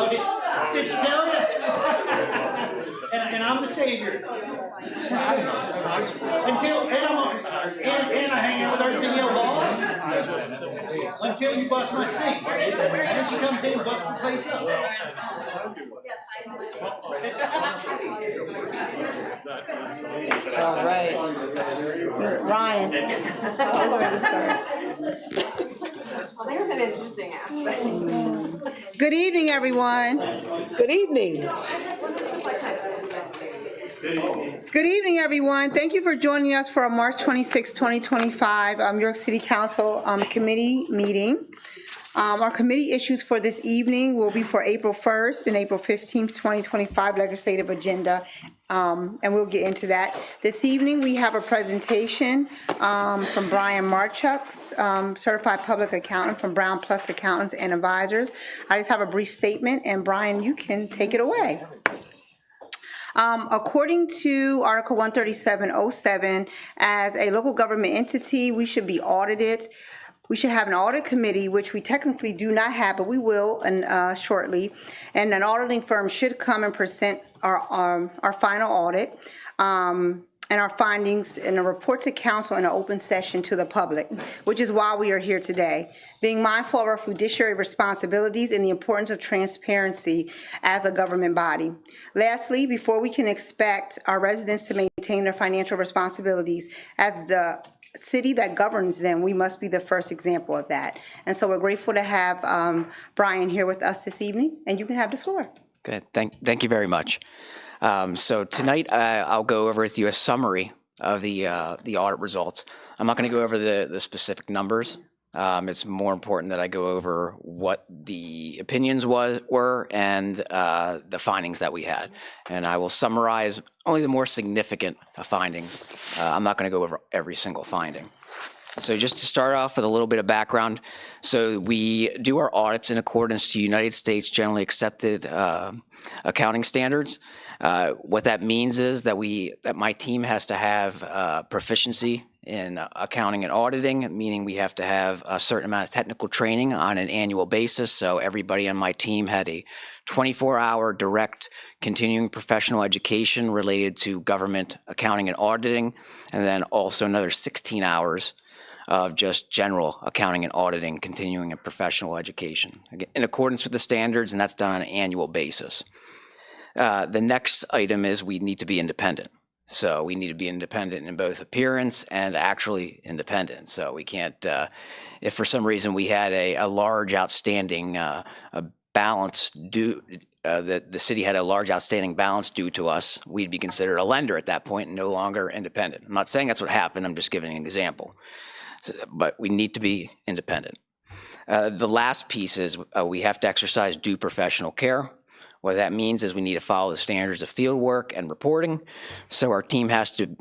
Did she tell you? And I'm the savior. And I hang out with our CEO Hall until you bust my seat. Then she comes in and busts the place up. All right. Ryan. Well, there's an interesting aspect. Good evening, everyone. Good evening. Good evening, everyone. Thank you for joining us for our March 26, 2025 New York City Council Committee meeting. Our committee issues for this evening will be for April 1st and April 15th, 2025 legislative agenda, and we'll get into that. This evening, we have a presentation from Brian Marchuk's certified public accountant from Brown Plus Accountants and Advisors. I just have a brief statement, and Brian, you can take it away. According to Article 137.07, as a local government entity, we should be audited. We should have an audit committee, which we technically do not have, but we will shortly. And an auditing firm should come and present our final audit and our findings in a report to council in an open session to the public, which is why we are here today. Being mindful of our fiduciary responsibilities and the importance of transparency as a government body. Lastly, before we can expect our residents to maintain their financial responsibilities as the city that governs them, we must be the first example of that. And so we're grateful to have Brian here with us this evening, and you can have the floor. Good. Thank you very much. So tonight I'll go over with you a summary of the audit results. I'm not going to go over the specific numbers. It's more important that I go over what the opinions were and the findings that we had. And I will summarize only the more significant findings. I'm not going to go over every single finding. So just to start off with a little bit of background, so we do our audits in accordance to United States generally accepted accounting standards. What that means is that my team has to have proficiency in accounting and auditing, meaning we have to have a certain amount of technical training on an annual basis. So everybody on my team had a 24-hour direct continuing professional education related to government accounting and auditing, and then also another 16 hours of just general accounting and auditing, continuing and professional education, again, in accordance with the standards, and that's done on an annual basis. The next item is we need to be independent. So we need to be independent in both appearance and actually independent. So we can't, if for some reason we had a large outstanding balance due, that the city had a large outstanding balance due to us, we'd be considered a lender at that point and no longer independent. I'm not saying that's what happened, I'm just giving an example. But we need to be independent. The last piece is we have to exercise due professional care. What that means is we need to follow the standards of field work and reporting. So our team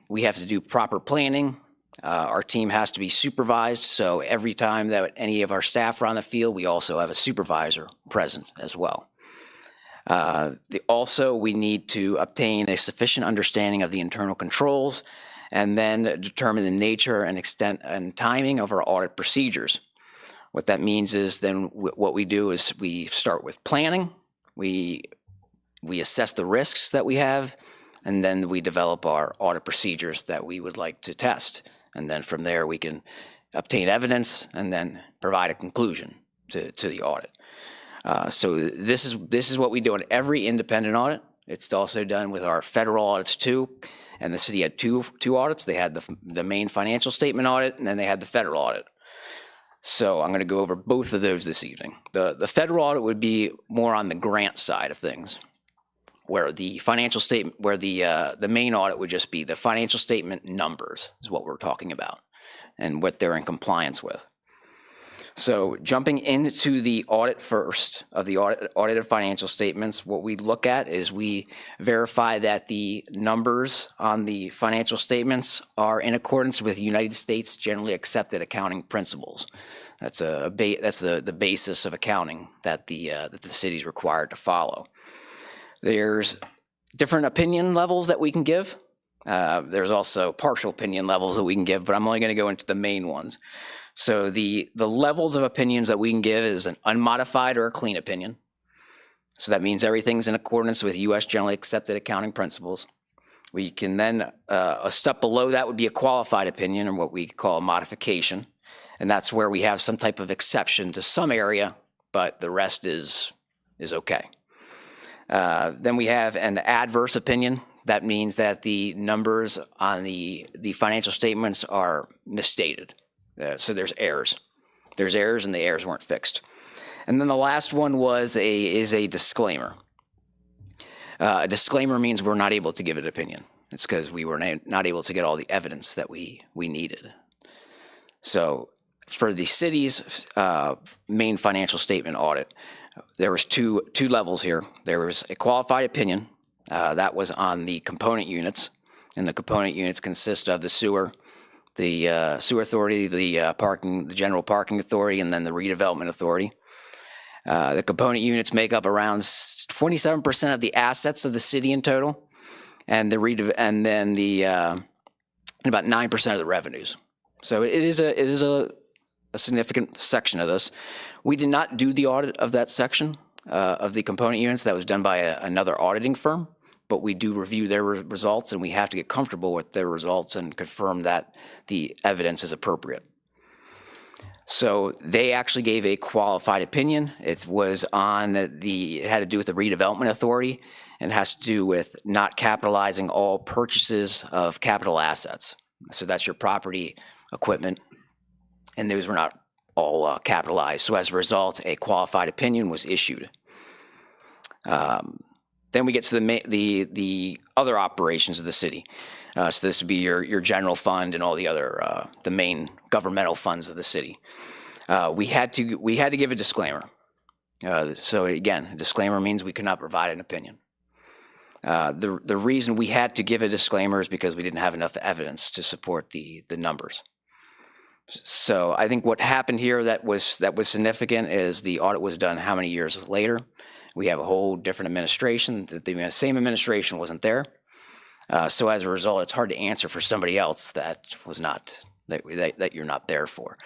we have to do proper planning. Our team has to be supervised. So every time that any of our staff are on the field, we also have a supervisor present as well. Also, we need to obtain a sufficient understanding of the internal controls and then determine the nature and extent and timing of our audit procedures. What that means is then what we do is we start with planning. We assess the risks that we have, and then we develop our audit procedures that we would like to test. And then from there, we can obtain evidence and then provide a conclusion to the audit. So this is what we do in every independent audit. It's also done with our federal audits too. And the city had two audits. They had the main financial statement audit, and then they had the federal audit. So I'm going to go over both of those this evening. The federal audit would be more on the grant side of things, where the financial statement, where the main audit would just be the financial statement numbers is what we're talking about and what they're in compliance with. So jumping into the audit first of the audited financial statements, what we look at is we verify that the numbers on the financial statements are in accordance with United States generally accepted accounting principles. That's the basis of accounting that the city is required to follow. There's different opinion levels that we can give. There's also partial opinion levels that we can give, but I'm only going to go into the main ones. So the levels of opinions that we can give is an unmodified or a clean opinion. So that means everything's in accordance with U.S. generally accepted accounting principles. We can then, a step below that would be a qualified opinion, or what we call a modification. And that's where we have some type of exception to some area, but the rest is okay. Then we have an adverse opinion. That means that the numbers on the financial statements are misstated. So there's errors. There's errors and the errors weren't fixed. And then the last one is a disclaimer. A disclaimer means we're not able to give an opinion. It's because we were not able to get all the evidence that we needed. So for the city's main financial statement audit, there was two levels here. There was a qualified opinion that was on the component units, and the component units consist of the sewer authority, the general parking authority, and then the redevelopment authority. The component units make up around 27% of the assets of the city in total, and then about 9% of the revenues. So it is a significant section of this. We did not do the audit of that section of the component units. That was done by another auditing firm, but we do review their results, and we have to get comfortable with their results and confirm that the evidence is appropriate. So they actually gave a qualified opinion. It had to do with the redevelopment authority, and has to do with not capitalizing all purchases of capital assets. So that's your property, equipment, and those were not all capitalized. So as a result, a qualified opinion was issued. Then we get to the other operations of the city. So this would be your general fund and all the other the main governmental funds of the city. We had to give a disclaimer. So again, a disclaimer means we could not provide an opinion. The reason we had to give a disclaimer is because we didn't have enough evidence to support the numbers. So I think what happened here that was significant is the audit was done how many years later. We have a whole different administration. The same administration wasn't there. So as a result, it's hard to answer for somebody else that you're not there for.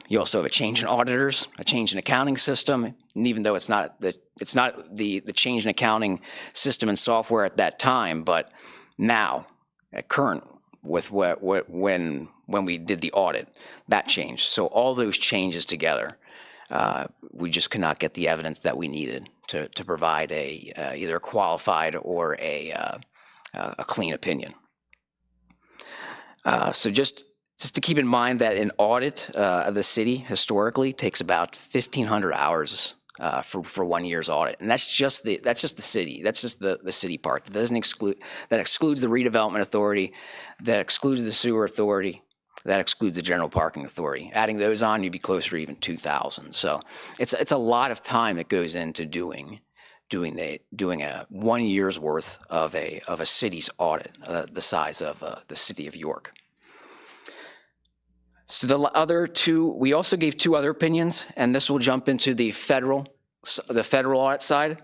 You also have a change in auditors, a change in accounting system, and even though it's not the change in accounting system and software at that time, but now at current with when we did the audit, that changed. So all those changes together, we just could not get the evidence that we needed to provide either a qualified or a clean opinion. So just to keep in mind that an audit of the city historically takes about 1,500 hours for 1 year's audit, and that's just the city. That's just the city part. That excludes the redevelopment authority, that excludes the sewer authority, that excludes the general parking authority. Adding those on, you'd be closer to even 2,000. So it's a lot of time that goes into doing a 1 year's worth of a city's audit, the size of the city of York. So the other two, we also gave two other opinions, and this will jump into the federal audit side.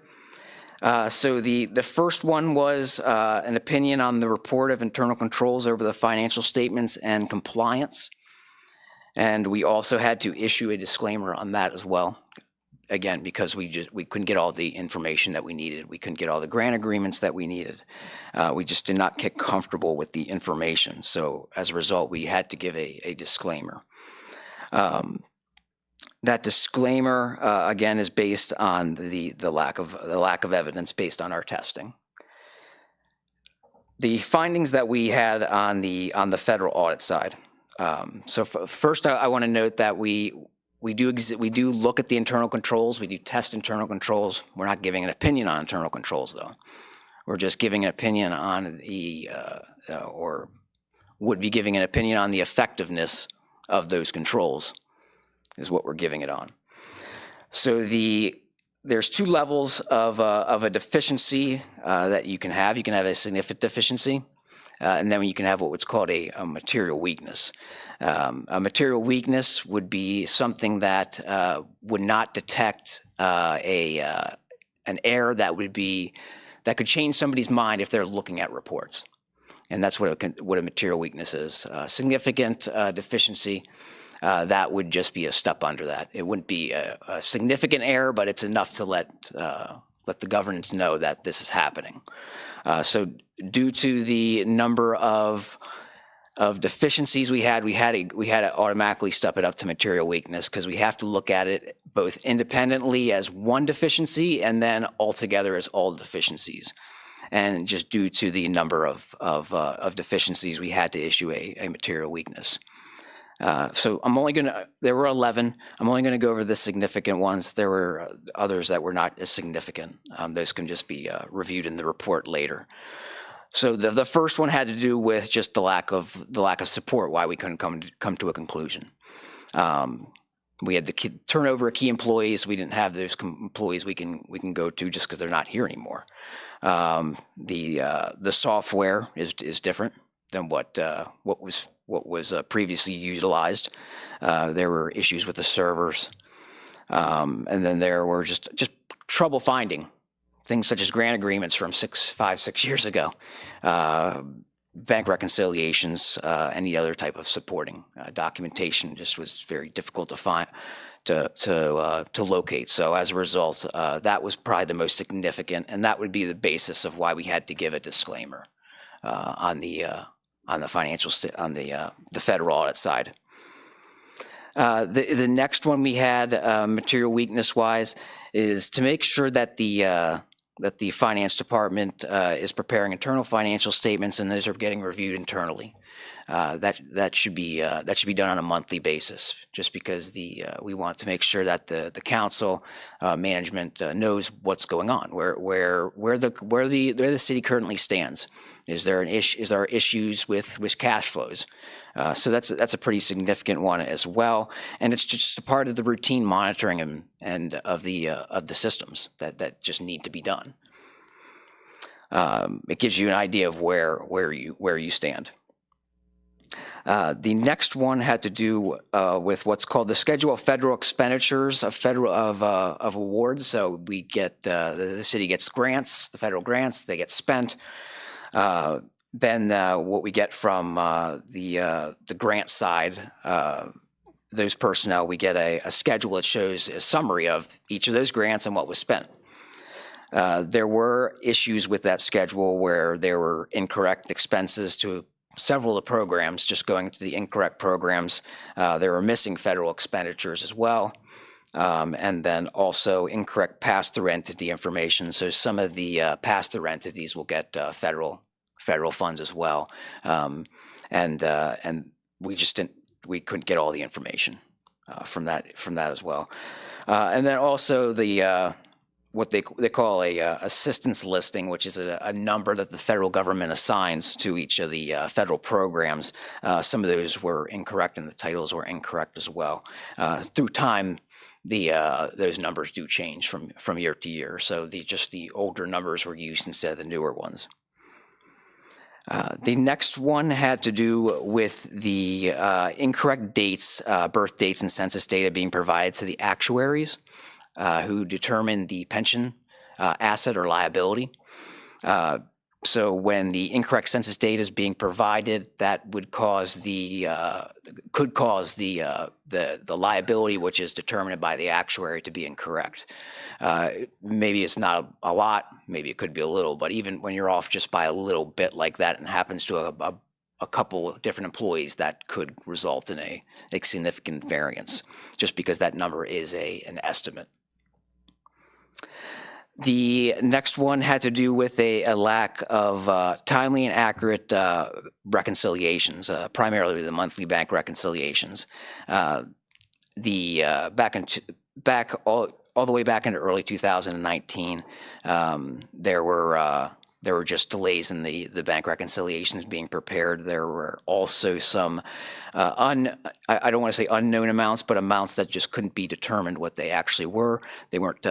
So the first one was an opinion on the report of internal controls over the financial statements and compliance. And we also had to issue a disclaimer on that as well. Again, because we couldn't get all the information that we needed. We couldn't get all the grant agreements that we needed. We just did not get comfortable with the information. So as a result, we had to give a disclaimer. That disclaimer, again, is based on the lack of evidence based on our testing. The findings that we had on the federal audit side. So first, I want to note that we do look at the internal controls. We do test internal controls. We're not giving an opinion on internal controls, though. We're just giving an opinion on or would be giving an opinion on the effectiveness of those controls, is what we're giving it on. So there's two levels of a deficiency that you can have. You can have a significant deficiency, and then you can have what's called a material weakness. A material weakness would be something that would not detect an error that could change somebody's mind if they're looking at reports, and that's what a material weakness is. Significant deficiency, that would just be a step under that. It wouldn't be a significant error, but it's enough to let let the governance know that this is happening. So due to the number of deficiencies we had to automatically step it up to material weakness, because we have to look at it both independently as one deficiency and then altogether as all deficiencies. And just due to the number of deficiencies, we had to issue a material weakness. So there were 11. I'm only going to go over the significant ones. There were others that were not as significant. Those can just be reviewed in the report later. So the first one had to do with just the lack of support, why we couldn't come to a conclusion. We had the turnover of key employees. We didn't have those employees we can go to just because they're not here anymore. The software is different than what was previously utilized. There were issues with the servers, and then there were just trouble finding things such as grant agreements from 5-6 years ago, bank reconciliations, any other type of supporting documentation just was very difficult to find, to locate. So as a result, that was probably the most significant, and that would be the basis of why we had to give a disclaimer on the financial on the federal audit side. The next one we had, material weakness wise, is to make sure that the finance department is preparing internal financial statements, and those are getting reviewed internally. That should be done on a monthly basis, just because we want to make sure that the council management knows what's going on, where the city currently stands. Is there issues with cash flows? So that's a pretty significant one as well, and it's just a part of the routine monitoring and of the systems that just need to be done. It gives you an idea of where you stand. The next one had to do with what's called the schedule of federal expenditures of awards. So we get the city gets grants, the federal grants, they get spent. Then what we get from the grant side, those personnel, we get a schedule that shows a summary of each of those grants and what was spent. There were issues with that schedule where there were incorrect expenses to several of the programs, just going to the incorrect programs. There were missing federal expenditures as well, and then also incorrect pass-through entity information. So some of the pass-through entities will get federal funds as well, and we couldn't get all the information from that as well. And then also the what they call a assistance listing, which is a number that the federal government assigns to each of the federal programs. Some of those were incorrect, and the titles were incorrect as well. Through time, those numbers do change from year to year. So the older numbers were used instead of the newer ones. The next one had to do with the incorrect dates, birth dates, and census data being provided to the actuaries who determine the pension asset or liability. So when the incorrect census data is being provided, that would cause could cause the liability, which is determined by the actuary, to be incorrect. Maybe it's not a lot, maybe it could be a little, but even when you're off just by a little bit like that, and it happens to a couple of different employees, that could result in a significant variance, just because that number is an estimate. The next one had to do with a lack of timely and accurate reconciliations, primarily the monthly bank reconciliations. Back all the way back into early 2019, there were just delays in the bank reconciliations being prepared. There were also some I don't want to say unknown amounts, but amounts that just couldn't be determined what they actually were. They weren't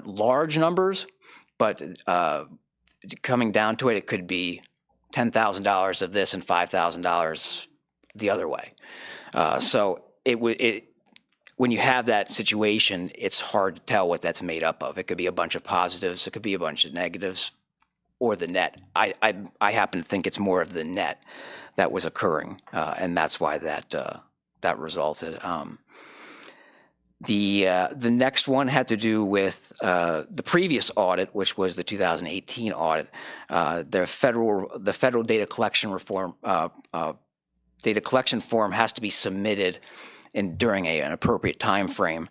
large numbers, but coming down to it, it could be $10,000 of this and $5,000 the other way. So when you have that situation, it's hard to tell what that's made up of. It could be a bunch of positives, it could be a bunch of negatives, or the net. I happen to think it's more of the net that was occurring, and that's why that resulted. The next one had to do with the previous audit, which was the 2018 audit. The federal data collection reform data collection form has to be submitted during an appropriate time frame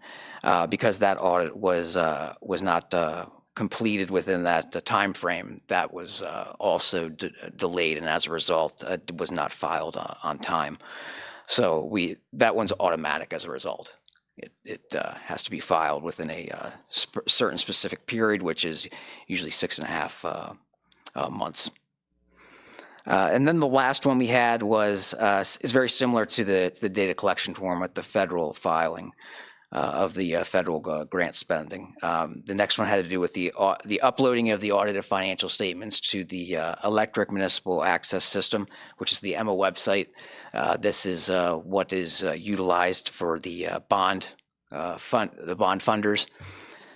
because that audit was not completed within that time frame. That was also delayed, and as a result, it was not filed on time. So that one's automatic as a result. It has to be filed within a certain specific period, which is usually 6.5 months. And then the last one we had is very similar to the data collection form with the federal filing of the federal grant spending. The next one had to do with the uploading of the audited financial statements to the Electric Municipal Access System, which is the EMA website. This is what is utilized for the bond funders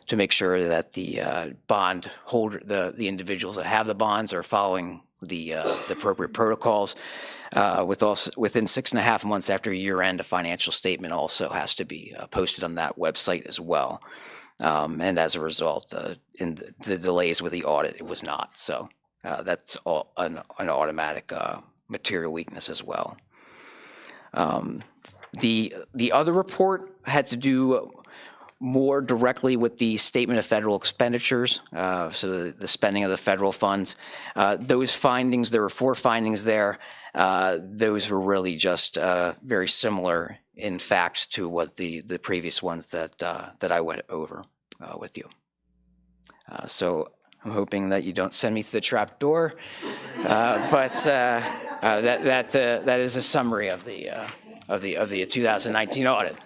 to make sure that the bond holder, the individuals that have the bonds, are following the appropriate protocols. Within 6.5 months after year end, a financial statement also has to be posted on that website as well. And as a result, in the delays with the audit, it was not. So that's all an automatic material weakness as well. The other report had to do more directly with the statement of federal expenditures, so the spending of the federal funds. Those findings, there were 4 findings there. Those were really just very similar in fact to what the previous ones that I went over with you. So I'm hoping that you don't send me through the trap door, but that is a summary of the 2019 audit.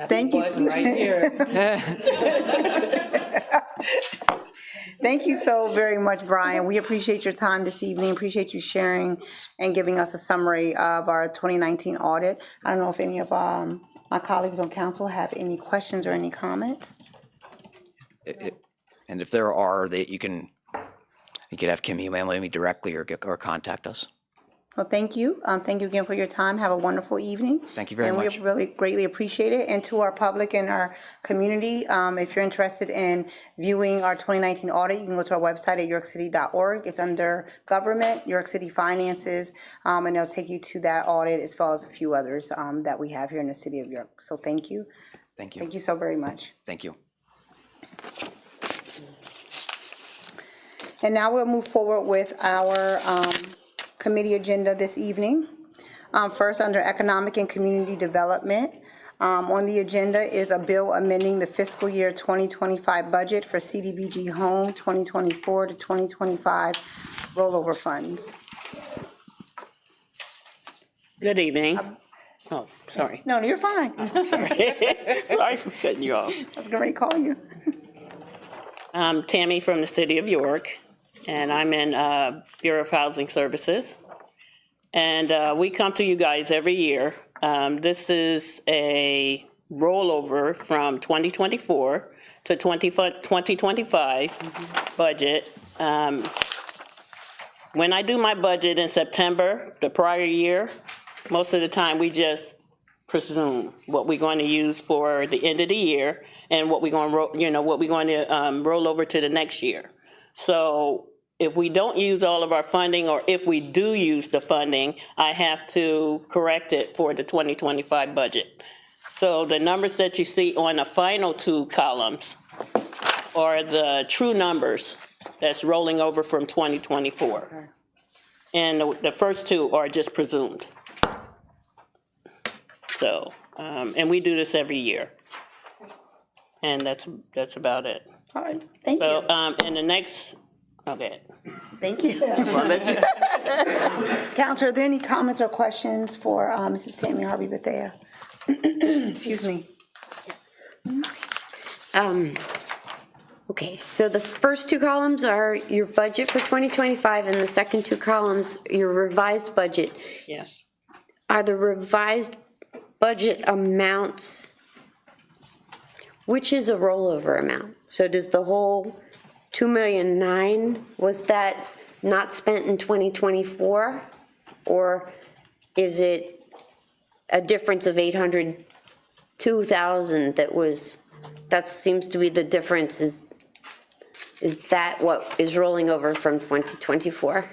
Thank you. Right here. Thank you so very much, Brian. We appreciate your time this evening, appreciate you sharing and giving us a summary of our 2019 audit. I don't know if any of my colleagues on council have any questions or any comments. And if there are, you could have Kim email me directly or contact us. Well, thank you. Thank you again for your time. Have a wonderful evening. Thank you very much. And we really greatly appreciate it. And to our public and our community, if you're interested in viewing our 2019 audit, you can go to our website at yorkcity.org. It's under Government, York City Finances, and it'll take you to that audit as well as a few others that we have here in the city of York. So thank you. Thank you. Thank you so very much. Thank you. And now we'll move forward with our committee agenda this evening. First, under Economic and Community Development, on the agenda is a bill amending the fiscal year 2025 budget for CDBG Home 2024 to 2025 rollover funds. Good evening. Oh, sorry. No, you're fine. I Sorry for cutting you off. was going to call you. I'm Tammy from the city of York, and I'm in Bureau of Housing Services. And we come to you guys every year. This is a rollover from 2024 to 2025 budget. When I do my budget in September, the prior year, most of the time we just presume what we're going to use for the end of the year and what we're going to roll over to the next year. So if we don't use all of our funding, or if we do use the funding, I have to correct it for the 2025 budget. So the numbers that you see on the final 2 columns are the true numbers that's rolling over from 2024. And the first 2 are just presumed. So, and we do this every year. And that's about it. All right. Thank So, you. and the next, okay. Thank you. Counselor, are there any comments or questions for Mrs. Tammy Harvey Bethea? Excuse me. Okay, so the first 2 columns are your budget for 2025, and the second 2 columns, your revised budget. Yes. Are the revised budget amounts, which is a rollover amount? So does the whole 2,000,009, was that not spent in 2024? Or is it a difference of 2,000 that seems to be the difference, is that what is rolling over from 2024?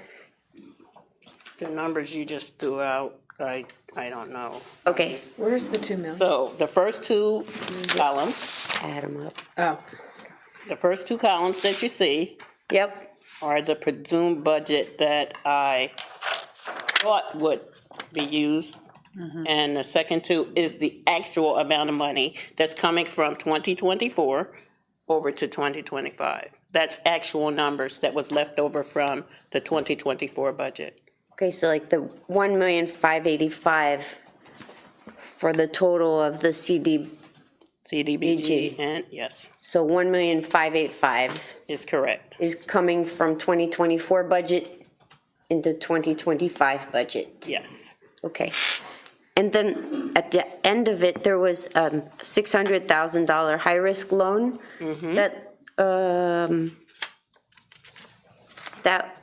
The numbers you just threw out, I don't know. Okay, Where's the 2 million? So the first two columns, add them up. Oh, the first two columns that you see Yep, are the presumed budget that I thought would be used. And the second two is the actual amount of money that's coming from 2024 over to 2025. That's actual numbers that was left over from the 2024 budget. okay, so like the 1,585,000 for the total of the CD, CDBG, and yes, so 1,585,000 is correct. is coming from 2024 budget into 2025 budget. Yes. Okay. And then at the end of it, there was a $600,000 high-risk loan that, that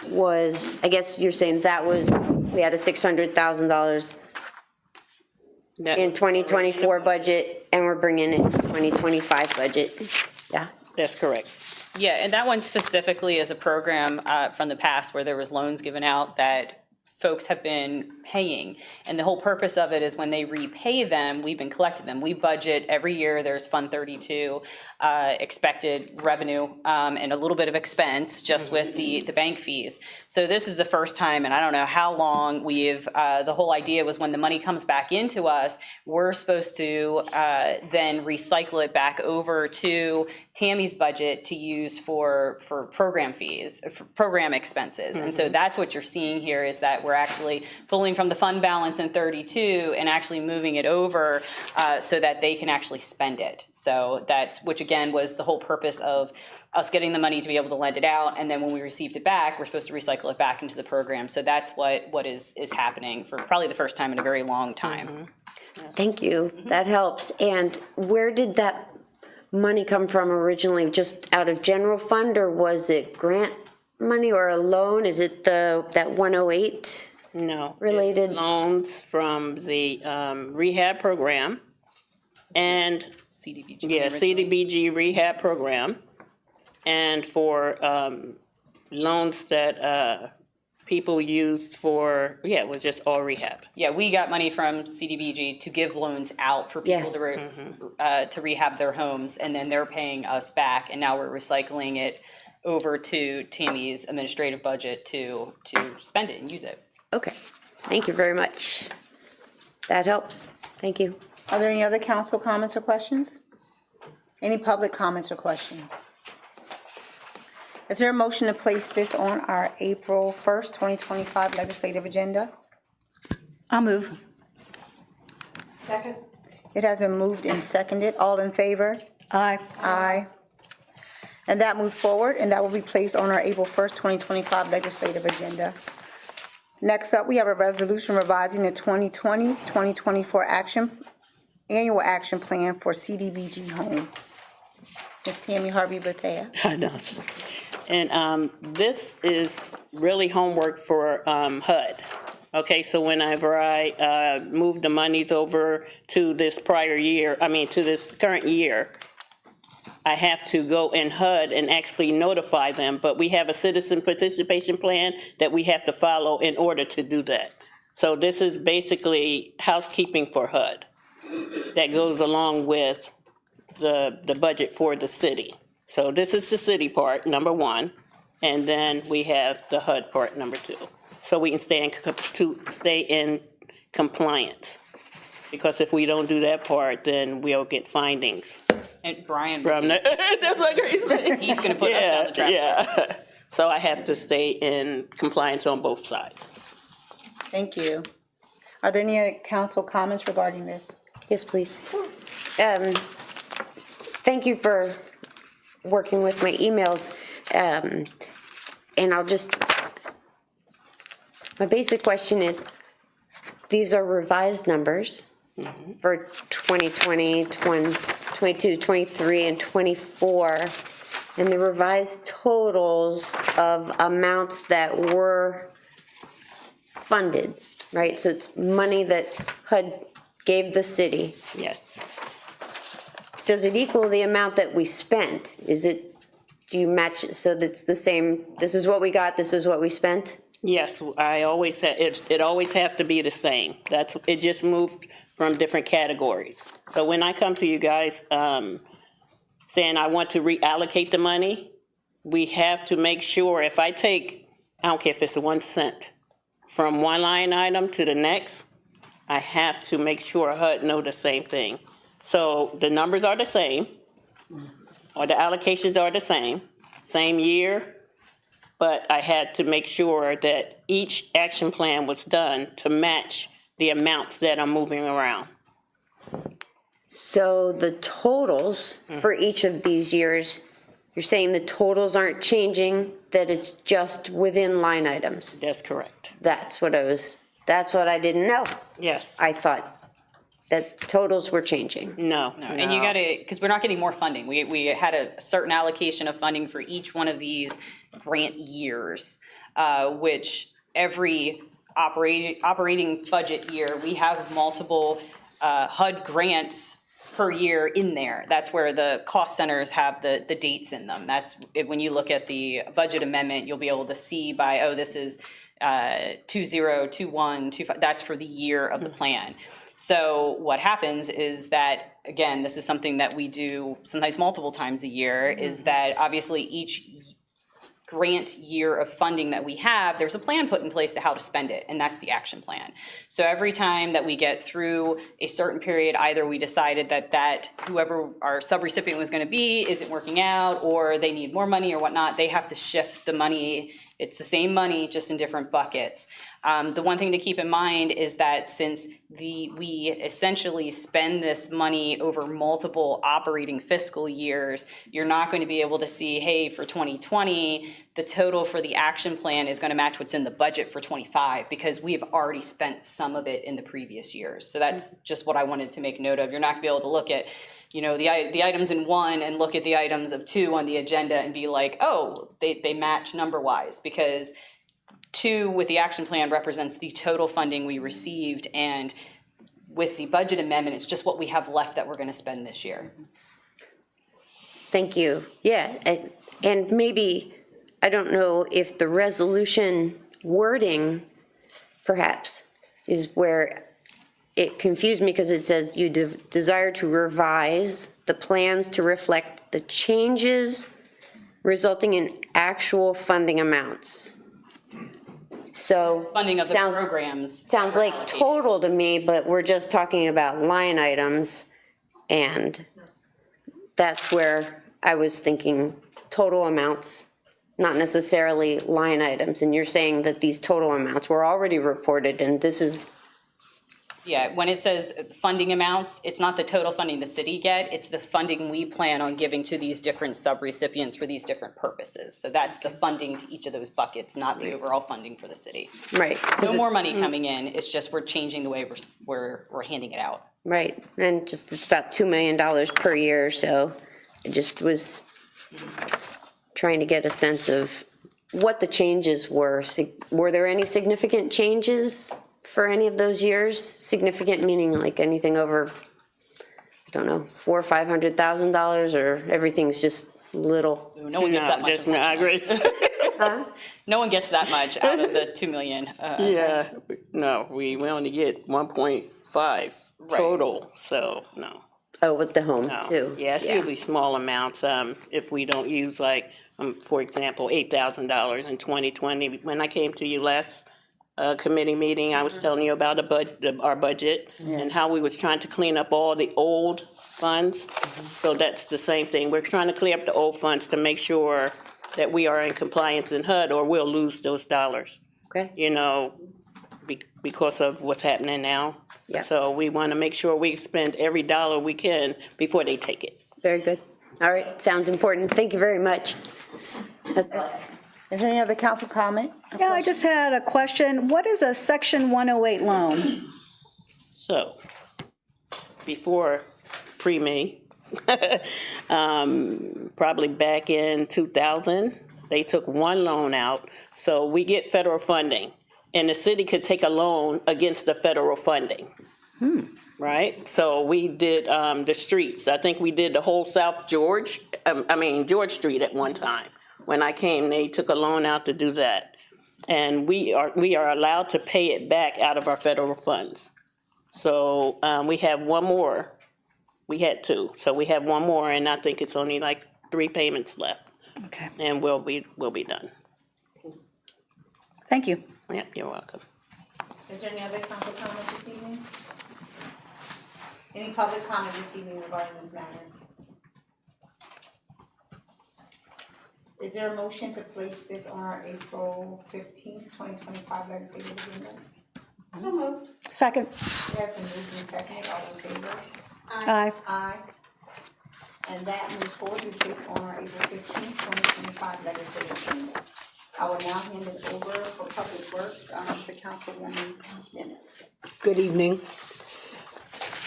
was, I guess you're saying that was, we had a $600,000 That- in 2024 budget, and we're bringing it to 2025 budget. Yeah, That's correct. Yeah, and that one specifically is a program from the past where there was loans given out that folks have been paying. And the whole purpose of it is when they repay them, we've been collecting them. We budget every year, there's Fund 32, expected revenue, and a little bit of expense just with the bank fees. So this is the first time, and I don't know how long we've, the whole idea was when the money comes back into us, we're supposed to then recycle it back over to Tammy's budget to use for program fees, for program expenses. And so that's what you're seeing here, is that we're actually pulling from the fund balance in 32 and actually moving it over so that they can actually spend it. So that's, which again was the whole purpose of us getting the money to be able to lend it out. And then when we received it back, we're supposed to recycle it back into the program. So that's what is happening for probably the first time in a very long time. thank you, that helps. And where did that money come from originally? Just out of general fund, or was it grant money or a loan? Is it that 108? No. Related. It's loans from the rehab program and, CDBG. yeah, originally. CDBG rehab program. And for loans that people used for, yeah, it was just all rehab. Yeah, we got money from CDBG to give loans out for people to rehab their homes, and then they're paying us back, and now we're recycling it over to Tammy's administrative budget to spend it and use it. Okay, thank you very much. That helps, thank you. Are there any other council comments or questions? Any public comments or questions? Is there a motion to place this on our April 1st, 2025 legislative agenda? I'll move. second? It has been moved and seconded. All in favor? Aye. Aye. And that moves forward, and that will be placed on our April 1st, 2025 legislative agenda. Next up, we have a resolution revising the 2020-2024 annual action plan for CDBG home. Ms. Tammy Harvey-Bethea. I know. And this is really homework for HUD. Okay, so whenever I move the monies over to this prior year, to this current year, I have to go in HUD and actually notify them, but we have a citizen participation plan that we have to follow in order to do that. So this is basically housekeeping for HUD that goes along with the budget for the city. So this is the city part, number one, and then we have the HUD part, number two. So we can stay in compliance. Because if we don't do that part, then we'll get findings And Brian, from the, that's like crazy. he's gonna put us down the track. Yeah. So I have to stay in compliance on both sides. Thank you. Are there any council comments regarding this? Yes, please. Thank you for working with my emails. And I'll just, my basic question is, these are revised numbers for 2020, 22, 23, and 24. And the revised totals of amounts that were funded, right? So it's money that HUD gave the city, Yes. does it equal the amount that we spent? Do you match it so that's the same, this is what we got, this is what we spent? Yes, I always have, it always have to be the same. It just moved from different categories. So when I come to you guys, saying I want to reallocate the money, we have to make sure if I take, I don't care if it's 1 cent, from one line item to the next, I have to make sure HUD know the same thing. So the numbers are the same, or the allocations are the same year, but I had to make sure that each action plan was done to match the amounts that I'm moving around. So the totals for each of these years, you're saying the totals aren't changing, that it's just within line items? That's correct. That's what I didn't know. Yes. I thought that totals were changing. No. And you gotta, because we're not getting more funding. We had a certain allocation of funding for each one of these grant years, which every operating budget year, we have multiple HUD grants per year in there. That's where the cost centers have the dates in them. That's, when you look at the budget amendment, you'll be able to see by, oh, this is 20, 21, 25, that's for the year of the plan. So what happens is that, again, this is something that we do sometimes multiple times a year, is that obviously each grant year of funding that we have, there's a plan put in place to how to spend it, and that's the action plan. So every time that we get through a certain period, either we decided that whoever our subrecipient was going to be isn't working out, or they need more money or whatnot, they have to shift the money. It's the same money, just in different buckets. The one thing to keep in mind is that since we essentially spend this money over multiple operating fiscal years, you're not going to be able to see, hey, for 2020, the total for the action plan is going to match what's in the budget for 25, because we have already spent some of it in the previous years. So that's just what I wanted to make note of. You're not going to be able to look at, you know, the items in 1 and look at the items of 2 on the agenda and be like, oh, they match number-wise, because 2 with the action plan represents the total funding we received, and with the budget amendment, it's just what we have left that we're going to spend this year. Thank you. Yeah, and maybe, I don't know if the resolution wording perhaps is where it confused me, because it says you desire to revise the plans to reflect the changes resulting in actual funding amounts. So Funding of the sounds programs. sounds like total to me, but we're just talking about line items, and that's where I was thinking total amounts, not necessarily line items. And you're saying that these total amounts were already reported, and this is, Yeah, when it says funding amounts, it's not the total funding the city get, it's the funding we plan on giving to these different subrecipients for these different purposes. So that's the funding to each of those buckets, not the overall funding for the city. right. No more money coming in, it's just we're changing the way we're handing it out. Right, and just, it's about $2 million per year, so I just was trying to get a sense of what the changes were. Were there any significant changes for any of those years? Significant meaning like anything over, I don't know, $400,000 or $500,000, or everything's just little? No one gets that much. Just not great. No one gets that much out of the 2 million. Yeah, no, we only get 1.5 total, so no. Oh, with the home No. too? Yeah, it's usually small amounts, if we don't use like, for example, $8,000 in 2020. When I came to you last committee meeting, I was telling you about our budget and how we was trying to clean up all the old funds. So that's the same thing. We're trying to clear up the old funds to make sure that we are in compliance in HUD, or we'll lose those dollars. Okay. You know, because of what's happening now. Yeah. So we want to make sure we spend every dollar we can before they take it. Very good. All right, sounds important. Thank you very much. Is there any other council comment? Yeah, I just had a question. What is a Section 108 loan? So, before pre-me, probably back in 2000, they took one loan out. So we get federal funding, and the city could take a loan against the federal funding. right? So we did the streets. I think we did the whole George Street at one time. When I came, they took a loan out to do that. And we are allowed to pay it back out of our federal funds. So we have one more. We had two, so we have one more, and I think it's only like 3 payments left, Okay, and we'll be done. thank you. Yeah, you're welcome. Is there any other council comment this evening? Any public comment this evening regarding this matter? Is there a motion to place this on our April 15th, 2025 legislative agenda? So moved. Second. It has been moved and seconded, all in favor? Aye. Aye. And that moves forward to be placed on our April 15th, 2025 legislative agenda. I will now hand it over for public works to Councilwoman Dennis. Good evening.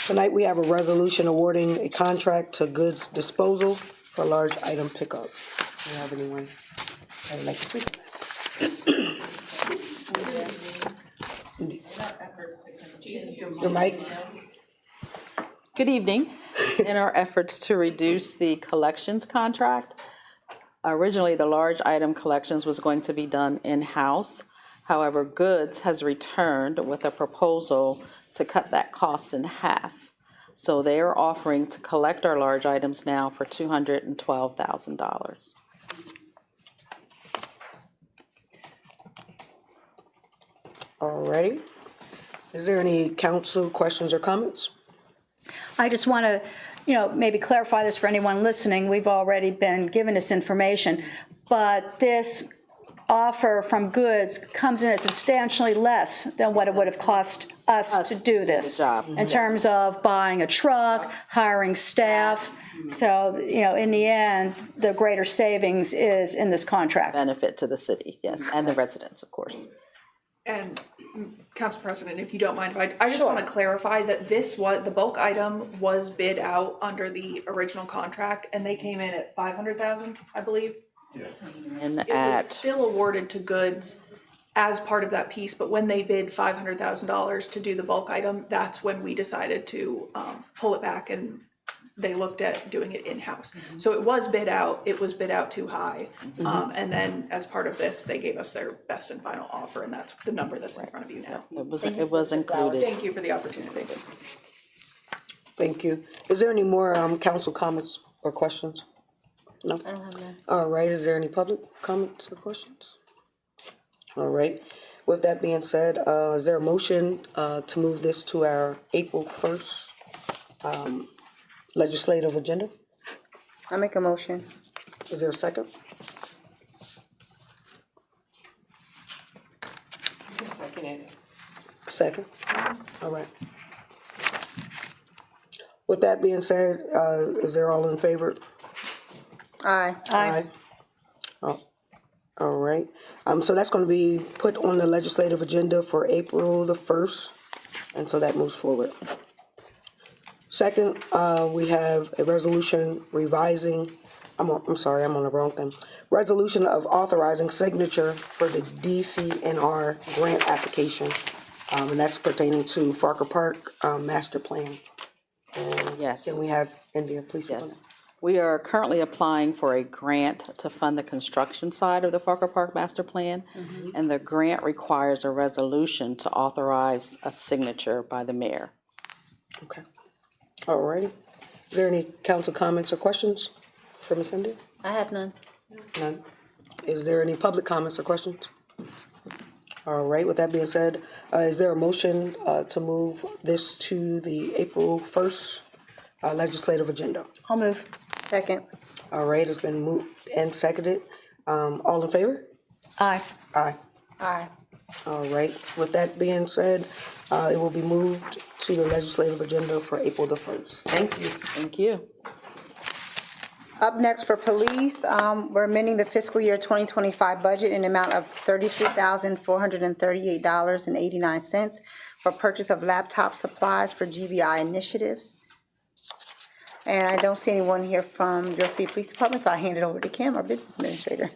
Tonight, we have a resolution awarding a contract to Goods Disposal for large item pickup. Do you have anyone that would like to speak? Your mic? Good evening. In our efforts to reduce the collections contract, originally the large item collections was going to be done in-house. However, Goods has returned with a proposal to cut that cost in half. So they are offering to collect our large items now for $212,000. Alrighty. Is there any council questions or comments? I just want to, maybe clarify this for anyone listening. We've already been given this information, but this offer from Goods comes in at substantially less than what it would have cost us to do this. In terms of buying a truck, hiring staff. So, in the end, the greater savings is in this contract. Benefit to the city, yes, and the residents, of course. And Council President, if you don't mind, I just want to clarify that the bulk item was bid out under the original contract, and they came in at 500,000, I believe. And It was still awarded to Goods as part of that piece, but when they bid $500,000 to do the bulk item, that's when we decided to pull it back, and they looked at doing it in-house. So it was bid out too high. And then as part of this, they gave us their best and final offer, and that's the number that's in front of you now. It was included. Thank you for the opportunity. Thank you. Is there any more council comments or questions? No? I don't have none. All right, is there any public comments or questions? All right, with that being said, is there a motion to move this to our April 1st legislative agenda? I make a motion. Is there a second? Second? All right. With that being said, is there all in favor? Aye. Aye. Oh, all right. So that's going to be put on the legislative agenda for April the 1st, and so that moves forward. Second, we have a resolution revising, I'm sorry, I'm on the wrong thing. Resolution of authorizing signature for the DCNR grant application, and that's pertaining to Farker Park master plan. And Yes. Can we have India, please? Yes. We are currently applying for a grant to fund the construction side of the Farker Park Master Plan. And the grant requires a resolution to authorize a signature by the mayor. Okay. All righty. Is there any council comments or questions for Ms. India? I have none. None. Is there any public comments or questions? All right, with that being said, is there a motion to move this to the April 1st legislative agenda? I'll move. Second. All right, it's been moved and seconded. All in favor? Aye. Aye. Aye. All right, with that being said, it will be moved to the legislative agenda for April the 1st. Thank you. Thank you. Up next for police, we're amending the fiscal year 2025 budget in the amount of $33,438.89 for purchase of laptop supplies for GBI initiatives. And I don't see anyone here from York City Police Department, so I hand it over to Kim, our business administrator.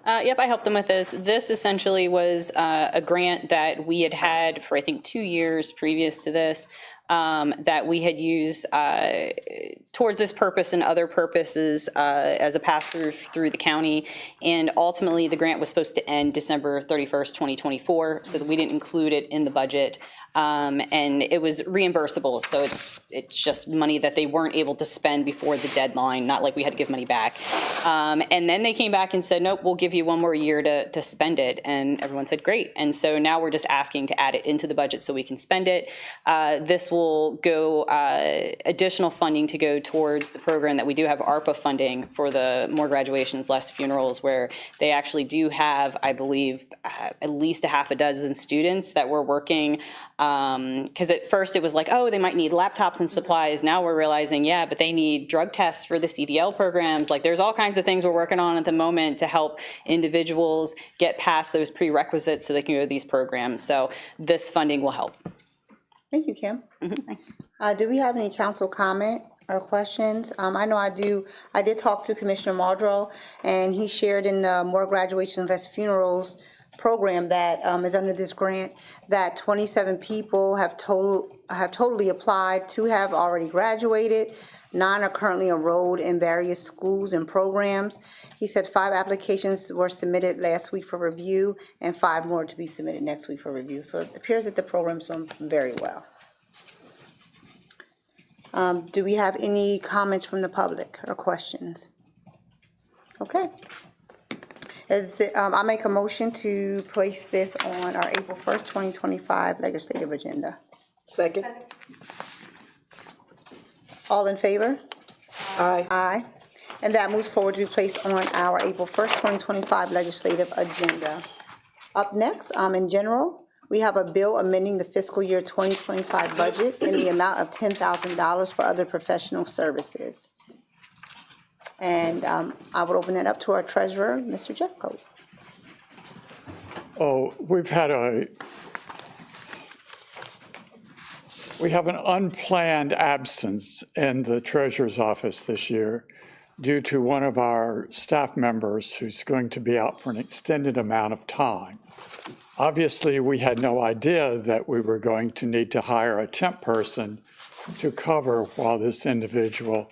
Yep, I helped them with this. This essentially was a grant that we had for, I think, 2 years previous to this. that we had used towards this purpose and other purposes as a pass-through through the county. And ultimately, the grant was supposed to end December 31st, 2024, so that we didn't include it in the budget. And it was reimbursable, so it's just money that they weren't able to spend before the deadline, not like we had to give money back. And then they came back and said, nope, we'll give you one more year to spend it. And everyone said, great. And so now we're just asking to add it into the budget so we can spend it. This will go, additional funding to go towards the program that we do have ARPA funding for the More Graduations, Less Funerals, where they actually do have, I believe, at least a half a dozen students that we're working. Because at first it was like, oh, they might need laptops and supplies. Now we're realizing, yeah, but they need drug tests for the CDL programs. Like, there's all kinds of things we're working on at the moment to help individuals get past those prerequisites so they can go to these programs. So this funding will help. Thank you, Kim. Do we have any council comment or questions? I know I did talk to Commissioner Muldrow, and he shared in the More Graduations, Less Funerals program that is under this grant that 27 people have totally applied. 2 have already graduated. 9 are currently enrolled in various schools and programs. He said 5 applications were submitted last week for review and 5 more to be submitted next week for review. So it appears that the program's doing very well. Do we have any comments from the public or questions? Okay. I make a motion to place this on our April 1st, 2025 legislative agenda. Second. All in favor? Aye. Aye. And that moves forward to be placed on our April 1st, 2025 legislative agenda. Up next, in general, we have a bill amending the fiscal year 2025 budget in the amount of $10,000 for other professional services. And I would open it up to our treasurer, Mr. Jeffcoat. Oh, we have an unplanned absence in the treasurer's office this year due to one of our staff members who's going to be out for an extended amount of time. Obviously, we had no idea that we were going to need to hire a temp person to cover while this individual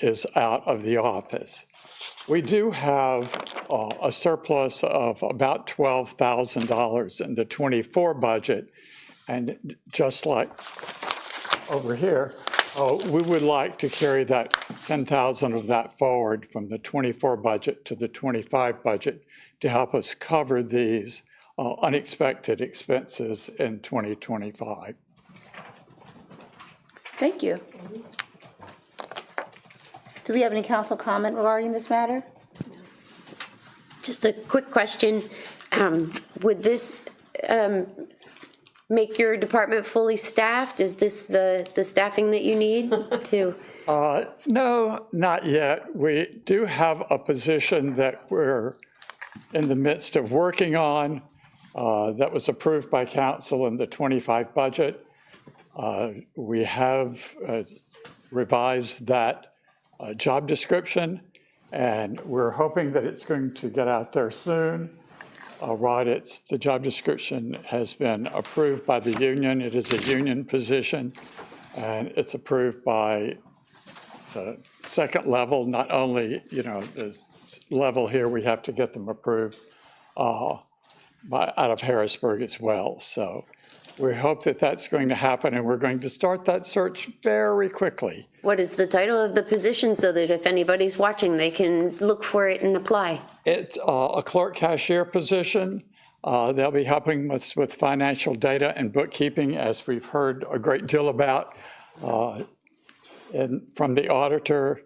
is out of the office. We do have a surplus of about $12,000 in the '24 budget, and just like over here, we would like to carry that 10,000 of that forward from the '24 budget to the '25 budget to help us cover these unexpected expenses in 2025. Thank you. Do we have any council comment regarding this matter? Just a quick question. Would this make your department fully staffed? Is this the staffing that you need to? No, not yet. We do have a position that we're in the midst of working on that was approved by council in the '25 budget. We have revised that job description, and we're hoping that it's going to get out there soon. The job description has been approved by the union. It is a union position, and it's approved by the second level, not only, the level here, we have to get them approved out of Harrisburg as well. So we hope that that's going to happen, and we're going to start that search very quickly. What is the title of the position so that if anybody's watching, they can look for it and apply? It's a clerk cashier position. They'll be helping us with financial data and bookkeeping, as we've heard a great deal about from the auditor.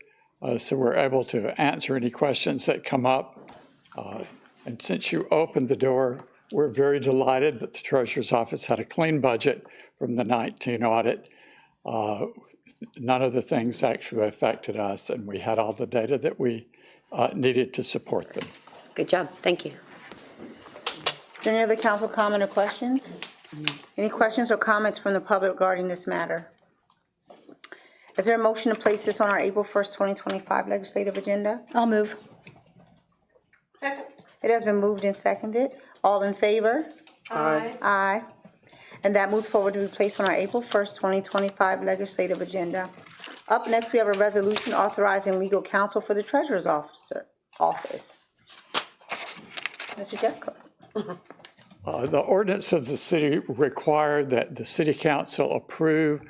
So we're able to answer any questions that come up. And since you opened the door, we're very delighted that the Treasurer's Office had a clean budget from the 19 audit. None of the things actually affected us, and we had all the data that we needed to support them. Good job. Thank you. Is there any other council comment or questions? Any questions or comments from the public regarding this matter? Is there a motion to place this on our April 1st, 2025 legislative agenda? I'll move. Second. It has been moved and seconded. All in favor? Aye. Aye. and that moves forward to be placed on our April 1st, 2025 legislative agenda. Up next, we have a resolution authorizing legal counsel for the treasurer's office. Mr. Jeffco. The ordinance of the city required that the city council approve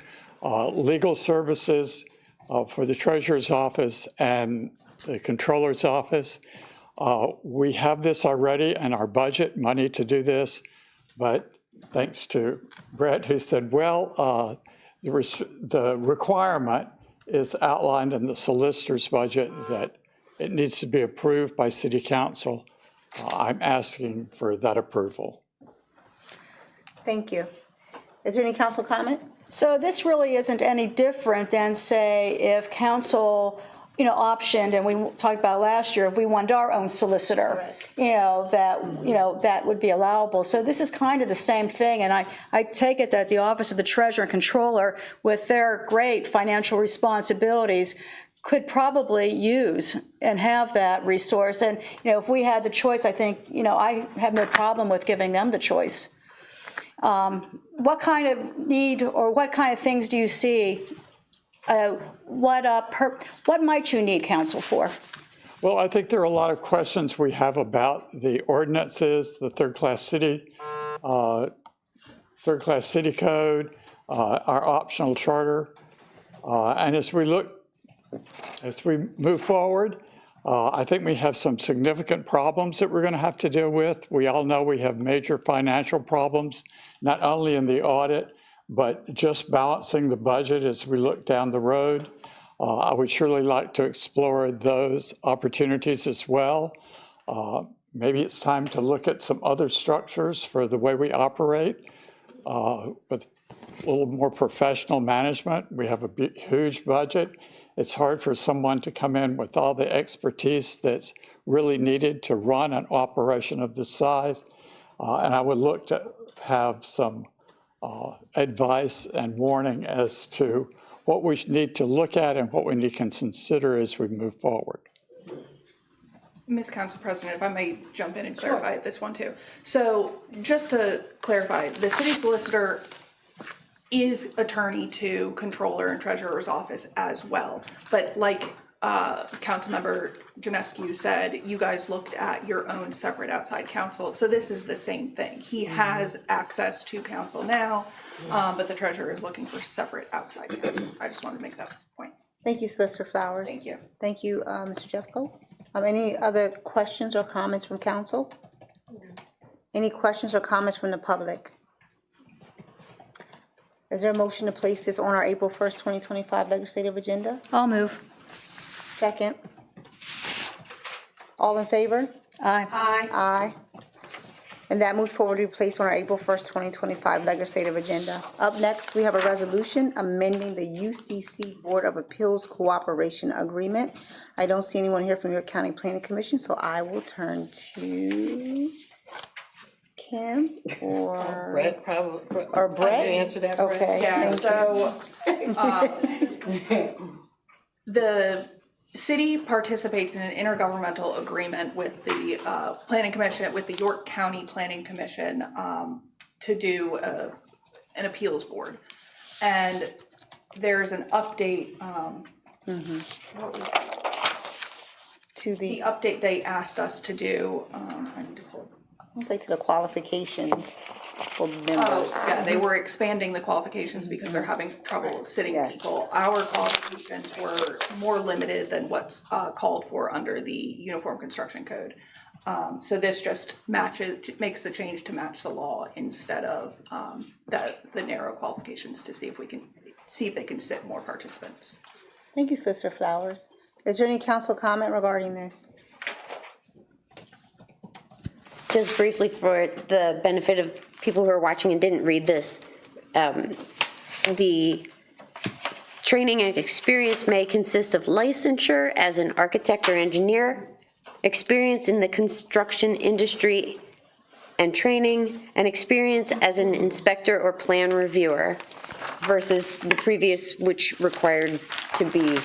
legal services for the treasurer's office and the controller's office. We have this already in our budget, money to do this, but thanks to Brett, who said, well, the requirement is outlined in the solicitor's budget that it needs to be approved by city council. I'm asking for that approval. Thank you. Is there any council comment? So this really isn't any different than, say, if council, optioned, and we talked about last year, if we wanted our own solicitor, that would be allowable. So this is kind of the same thing, and I take it that the Office of the Treasurer and Controller, with their great financial responsibilities, could probably use and have that resource. And, if we had the choice, I think, I have no problem with giving them the choice. What kind of need or what kind of things do you see? What might you need counsel for? Well, I think there are a lot of questions we have about the ordinances, the third-class city code, our optional charter. And as we move forward, I think we have some significant problems that we're going to have to deal with. We all know we have major financial problems, not only in the audit, but just balancing the budget as we look down the road. I would surely like to explore those opportunities as well. Maybe it's time to look at some other structures for the way we operate with a little more professional management. We have a huge budget. It's hard for someone to come in with all the expertise that's really needed to run an operation of this size. And I would look to have some advice and warning as to what we need to look at and what we need to consider as we move forward. Ms. Council President, if I may jump in and clarify this one too. So just to clarify, the city solicitor is attorney to controller and treasurer's office as well. But like Councilmember Janescu said, you guys looked at your own separate outside counsel. So this is the same thing. He has access to counsel now, but the treasurer is looking for separate outside counsel. I just wanted to make that point. Thank you, Solicitor Flowers. Thank you. Thank you, Mr. Jeffco. Any other questions or comments from council? Any questions or comments from the public? Is there a motion to place this on our April 1st, 2025 legislative agenda? I'll move. Second. All in favor? Aye. Aye. And that moves forward to be placed on our April 1st, 2025 legislative agenda. Up next, we have a resolution amending the UCC Board of Appeals Cooperation Agreement. I don't see anyone here from your County Planning Commission, so I will turn to Kim or Brett, probably. or Brett. I can answer that, Brett. Okay. Yeah, thank so the city participates in an intergovernmental agreement with the Planning Commission, with the York County Planning Commission to do an appeals board. And there's an update, what was to the update they asked us to do? I need to pull. I'll say to the qualifications for members. Oh, yeah, they were expanding the qualifications because they're having trouble sitting Yes. people. Our qualifications were more limited than what's called for under the Uniform Construction Code. So this just makes the change to match the law instead of the narrow qualifications to see if they can sit more participants. Thank you, Sister Flowers. Is there any council comment regarding this? Just briefly, for the benefit of people who are watching and didn't read this, the training and experience may consist of licensure as an architect or engineer, experience in the construction industry and training, and experience as an inspector or plan reviewer, versus the previous, which required to be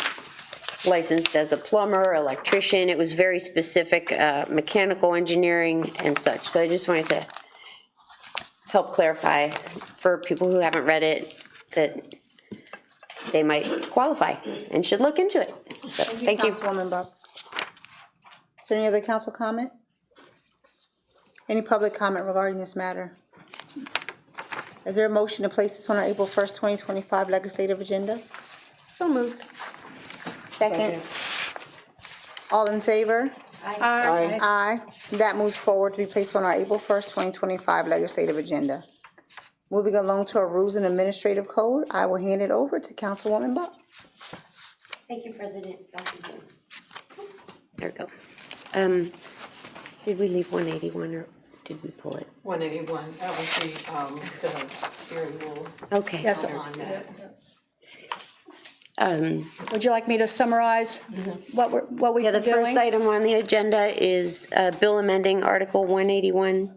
licensed as a plumber, electrician. It was very specific, mechanical engineering and such. So I just wanted to help clarify for people who haven't read it, that they might qualify and should look into it. So, thank you. Councilwoman Buck. Is there any other council comment? Any public comment regarding this matter? Is there a motion to place this on our April 1st, 2025 legislative agenda? So moved. Second. All in favor? Aye. Aye. That moves forward to be placed on our April 1st, 2025 legislative agenda. Moving along to our Rules and Administrative Code, I will hand it over to Councilwoman Buck. Thank you, President. There we go. Did we leave 181 or did we pull it? 181, that was the hearing rule Okay. Yes, sir. on that. Would you like me to summarize what we've Yeah, the been first doing? item on the agenda is bill amending Article 181.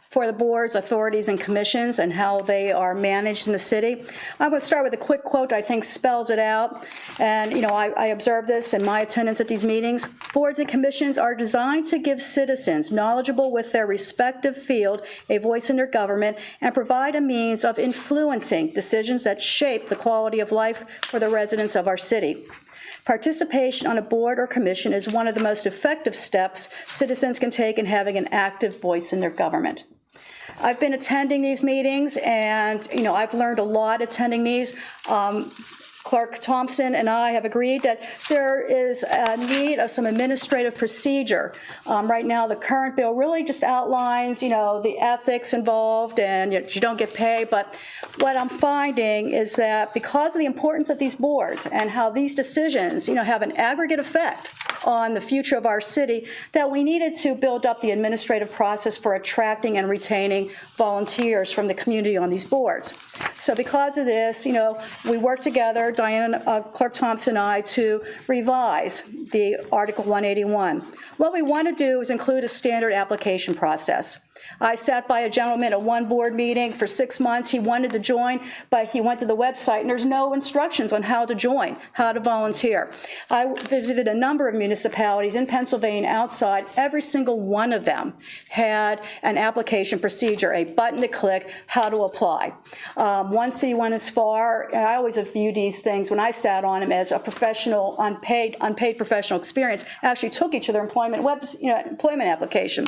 For the boards, authorities, and commissions and how they are managed in the city. I'm going to start with a quick quote I think spells it out. And, you know, I observe this in my attendance at these meetings. Boards and commissions are designed to give citizens knowledgeable with their respective field a voice in their government and provide a means of influencing decisions that shape the quality of life for the residents of our city. Participation on a board or commission is one of the most effective steps citizens can take in having an active voice in their government. I've been attending these meetings, and you know, I've learned a lot attending these. Clerk Thompson and I have agreed that there is a need of some administrative procedure. Right now, the current bill really just outlines, you know, the ethics involved, and you don't get paid. But what I'm finding is that because of the importance of these boards and how these decisions, you know, have an aggregate effect on the future of our city, that we needed to build up the administrative process for attracting and retaining volunteers from the community on these boards. So because of this, you know, we worked together, Diana, Clerk Thompson and I, to revise the Article 181. What we want to do is include a standard application process. I sat by a gentleman at one board meeting for 6 months. He wanted to join, but he went to the website and there's no instructions on how to join, how to volunteer. I visited a number of municipalities in Pennsylvania outside. Every single one of them had an application procedure, a button to click, how to apply. One city went as far, and I always view these things when I sat on them as a professional, unpaid professional experience, actually took each of their employment application.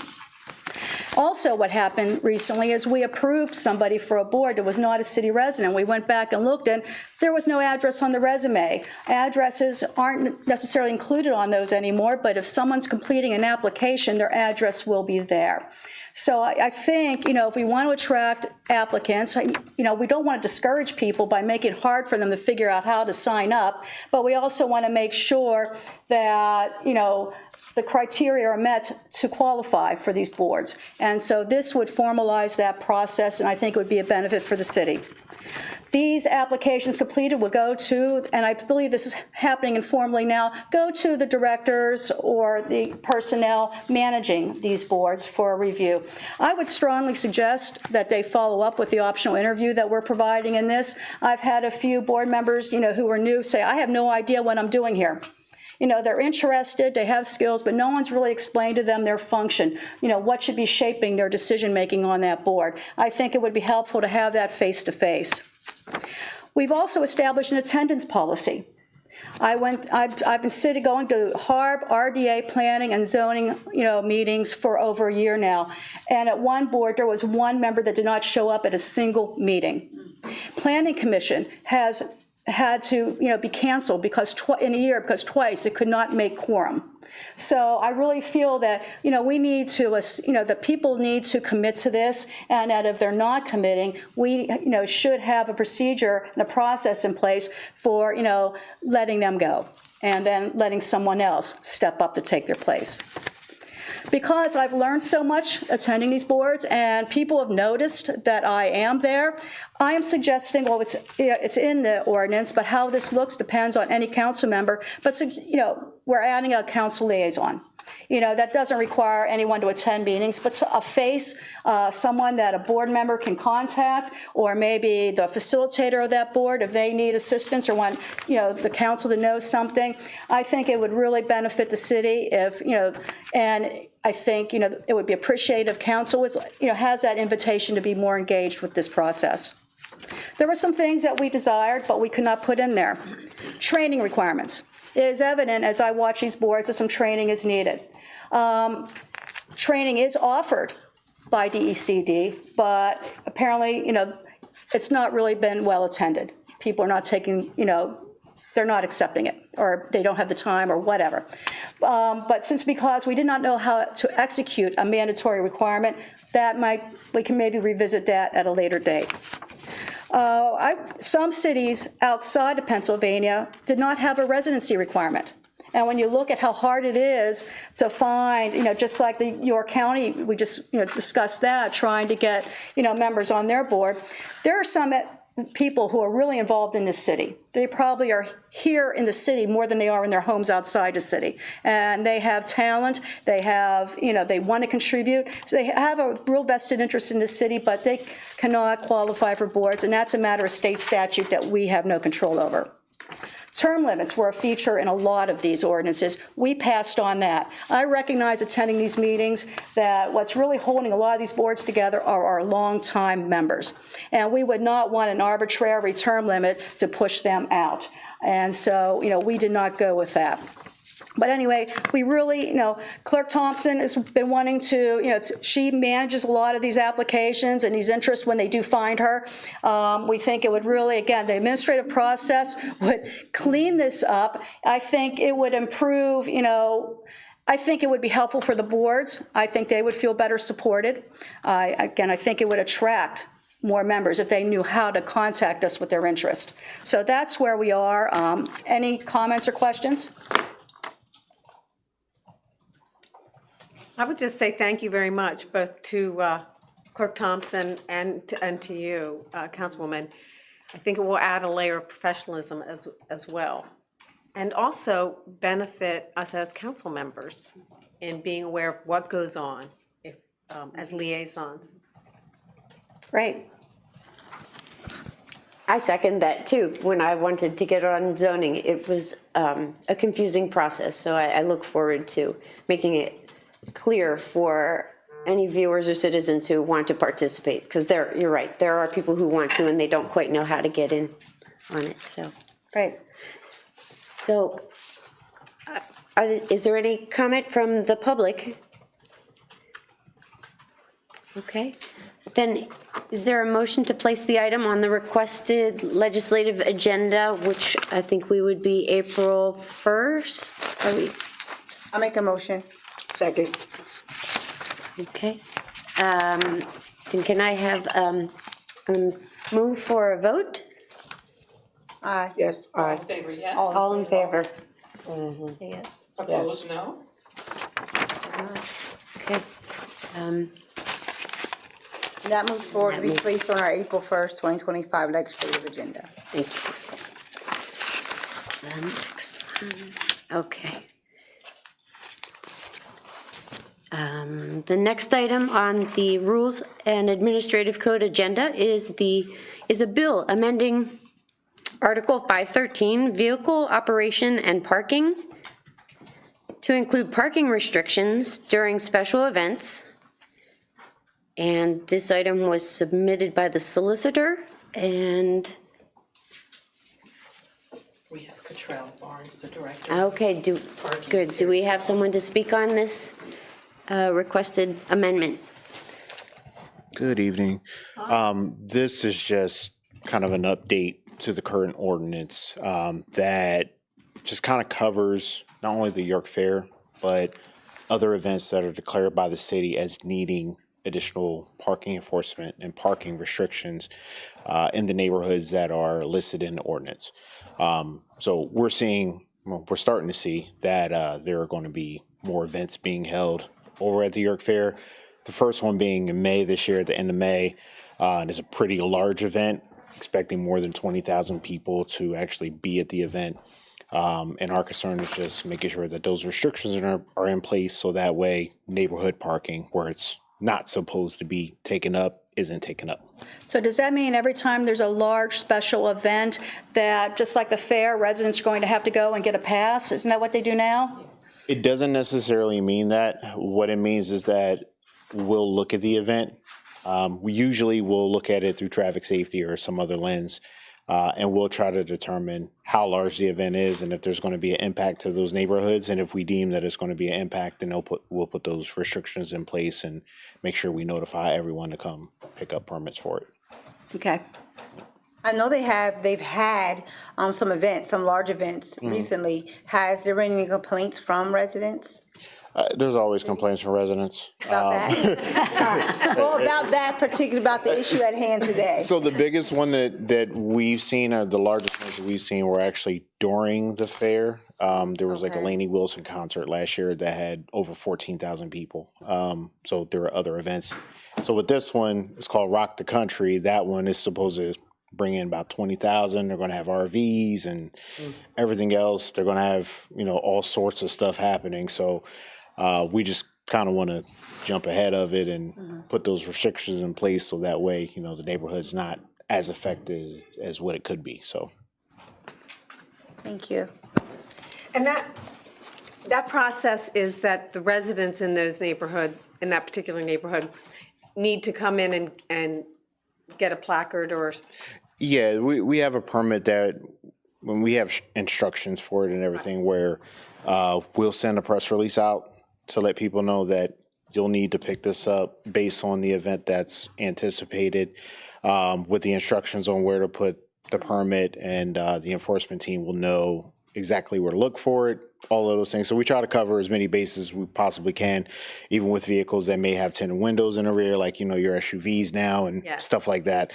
Also, what happened recently is we approved somebody for a board that was not a city resident. We went back and looked, and there was no address on the resume. Addresses aren't necessarily included on those anymore, but if someone's completing an application, their address will be there. So I think, you know, if we want to attract applicants, you know, we don't want to discourage people by making it hard for them to figure out how to sign up, but we also want to make sure that, you know, the criteria are met to qualify for these boards. And so this would formalize that process, and I think it would be a benefit for the city. These applications completed will go to, and I believe this is happening informally now, go to the directors or the personnel managing these boards for a review. I would strongly suggest that they follow up with the optional interview that we're providing in this. I've had a few board members, you know, who are new say, I have no idea what I'm doing here. You know, they're interested, they have skills, but no one's really explained to them their function, you know, what should be shaping their decision-making on that board. I think it would be helpful to have that face-to-face. We've also established an attendance policy. I've been going to HARB, RDA, planning, and zoning, you know, meetings for over a year now. And at one board, there was one member that did not show up at a single meeting. Planning Commission has had to, you know, be canceled because in a year because twice it could not make quorum. So I really feel that, you know, we need to, you know, that people need to commit to this, and that if they're not committing, we, you know, should have a procedure and a process in place for, you know, letting them go and then letting someone else step up to take their place. Because I've learned so much attending these boards and people have noticed that I am there, I am suggesting, well, it's in the ordinance, but how this looks depends on any council member, but, you know, we're adding a council liaison. That doesn't require anyone to attend meetings, but a face, someone that a board member can contact, or maybe the facilitator of that board if they need assistance or want, the council to know something. I think it would really benefit the city if, and I think, it would be appreciated if council was, has that invitation to be more engaged with this process. There were some things that we desired, but we could not put in there. Training requirements. It is evident as I watch these boards that some training is needed. Training is offered by DECD, but apparently, it's not really been well attended. People are not taking, they're not accepting it, or they don't have the time, or whatever. But because we did not know how to execute a mandatory requirement, we can maybe revisit that at a later date. Some cities outside of Pennsylvania did not have a residency requirement. And when you look at how hard it is to find, just like the York County, we just discussed that, trying to get, members on their board, there are some people who are really involved in this city. They probably are here in the city more than they are in their homes outside the city. And they have talent, they have, they want to contribute. So they have a real vested interest in the city, but they cannot qualify for boards. And that's a matter of state statute that we have no control over. Term limits were a feature in a lot of these ordinances. We passed on that. I recognize attending these meetings that what's really holding a lot of these boards together are our longtime members. And we would not want an arbitrary term limit to push them out. And so, we did not go with that. But anyway, we really, Clerk Thompson has been wanting to, she manages a lot of these applications and these interests when they do find her. We think it would really, again, the administrative process would clean this up. I think it would improve, I think it would be helpful for the boards. I think they would feel better supported. I think it would attract more members if they knew how to contact us with their interest. So that's where we are. Any comments or questions? I would just say thank you very much, both to Clerk Thompson and to you, Councilwoman. I think it will add a layer of professionalism as well, and also benefit us as council members in being aware of what goes on as liaisons. Great. I second that too. When I wanted to get on zoning, it was a confusing process, so I look forward to making it clear for any viewers or citizens who want to participate, because you're right, there are people who want to and they don't quite know how to get in on it. So Great. So is there any comment from the public? Okay, then is there a motion to place the item on the requested legislative agenda, which I think we would be April 1st? I'll make a motion. Second. Okay. And can I have move for a vote? Aye. Yes, aye. Favor, yes. All in favor? Say yes. Opposed, no. Okay. That moves forward to be placed on our April 1st, 2025 legislative agenda. Thank you. The next one. Okay. The next item on the Rules and Administrative Code agenda is a bill amending Article 513, Vehicle Operation and Parking, to include parking restrictions during special events. And this item was submitted by the solicitor, and we have Cottrell Barnes, the director. okay, good. Do we have someone to speak on this requested amendment? Good evening. This is just kind of an update to the current ordinance that just kind of covers not only the York Fair, but other events that are declared by the city as needing additional parking enforcement and parking restrictions in the neighborhoods that are listed in the ordinance. So we're starting to see that there are going to be more events being held over at the York Fair. The first one being in May this year, at the end of May. And it's a pretty large event, expecting more than 20,000 people to actually be at the event. And our concern is just making sure that those restrictions are in place so that way neighborhood parking where it's not supposed to be taken up isn't taken up. So does that mean every time there's a large special event that, just like the fair, residents are going to have to go and get a pass? Isn't that what they do now? It doesn't necessarily mean that. What it means is that we'll look at the event. We usually will look at it through traffic safety or some other lens, and we'll try to determine how large the event is and if there's going to be an impact to those neighborhoods. And if we deem that it's going to be an impact, then we'll put those restrictions in place and make sure we notify everyone to come pick up permits for it. Okay. I know they've had some events, some large events recently. Has there been any complaints from residents There's always complaints from residents. about that? Well, about the issue at hand today. So the biggest one that we've seen, or the largest ones that we've seen, were actually during the fair. There was like a Lainey Wilson concert last year that had over 14,000 people. So there were other events. So with this one, it's called Rock the Country. That one is supposed to bring in about 20,000. They're going to have RVs and everything else. They're going to have, all sorts of stuff happening. So we just kind of want to jump ahead of it and put those restrictions in place so that way, the neighborhood's not as affected as what it could be. So. Thank you. And that process is that the residents in that particular neighborhood, need to come in and get a placard or? Yeah, we have a permit that when we have instructions for it and everything where we'll send a press release out to let people know that you'll need to pick this up based on the event that's anticipated, with the instructions on where to put the permit, and the enforcement team will know exactly where to look for it, all of those things. So we try to cover as many bases as we possibly can, even with vehicles that may have tinted windows in the rear, like, your SUVs now and stuff like that.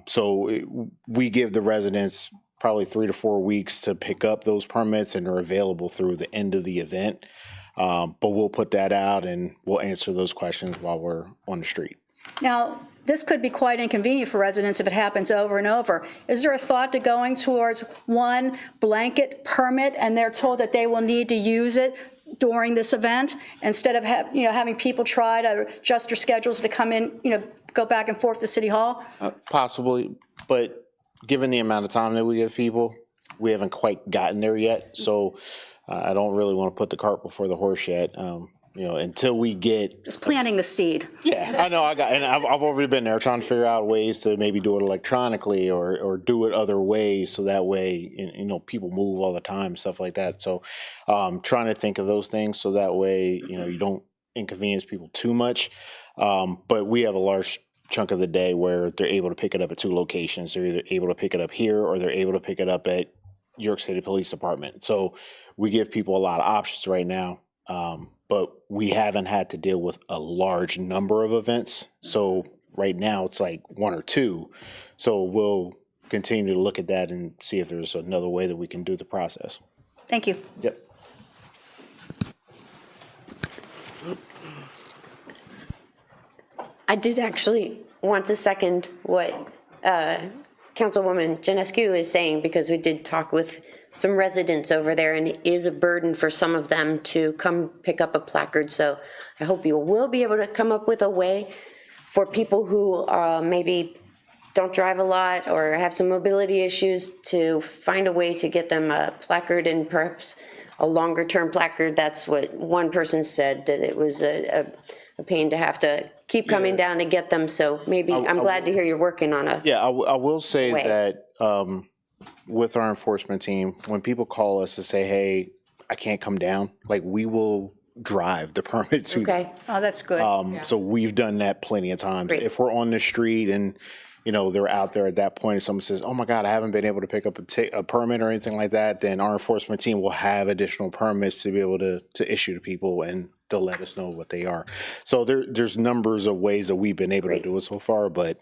So we give the residents probably 3 to 4 weeks to pick up those permits, and they're available through the end of the event. But we'll put that out and we'll answer those questions while we're on the street. Now, this could be quite inconvenient for residents if it happens over and over. Is there a thought to going towards one blanket permit, and they're told that they will need to use it during this event, instead of having people try to adjust their schedules to come in, go back and forth to City Hall? Possibly, but given the amount of time that we give people, we haven't quite gotten there yet. So I don't really want to put the cart before the horse yet. Until we get just planting the seed. Yeah, I know. I've already been there trying to figure out ways to maybe do it electronically or do it other ways, so that way, people move all the time, stuff like that. So, trying to think of those things so that way, you don't inconvenience people too much. But we have a large chunk of the day where they're able to pick it up at 2 locations. They're either able to pick it up here or they're able to pick it up at York City Police Department. So we give people a lot of options right now. But we haven't had to deal with a large number of events. So right now it's like 1 or 2. So we'll continue to look at that and see if there's another way that we can do the process. Thank you. Yep. I did actually want to second what Councilwoman Janescu is saying, because we did talk with some residents over there, and it is a burden for some of them to come pick up a placard. So I hope you will be able to come up with a way for people who maybe don't drive a lot or have some mobility issues to find a way to get them a placard, and perhaps a longer term placard. That's what one person said, that it was a pain to have to keep coming down to get them. So maybe I'm glad to hear you're working on a Yeah, I will say way. that with our enforcement team, when people call us to say, hey, I can't come down, like, we will drive the permit to them. Okay. Oh, that's good. So we've done that plenty of times. Great. If we're on the street and, they're out there at that point and someone says, oh my God, I haven't been able to pick up a permit or anything like that, then our enforcement team will have additional permits to be able to issue to people, and they'll let us know what they are. So there's numbers of ways that we've been able to do it so far, but,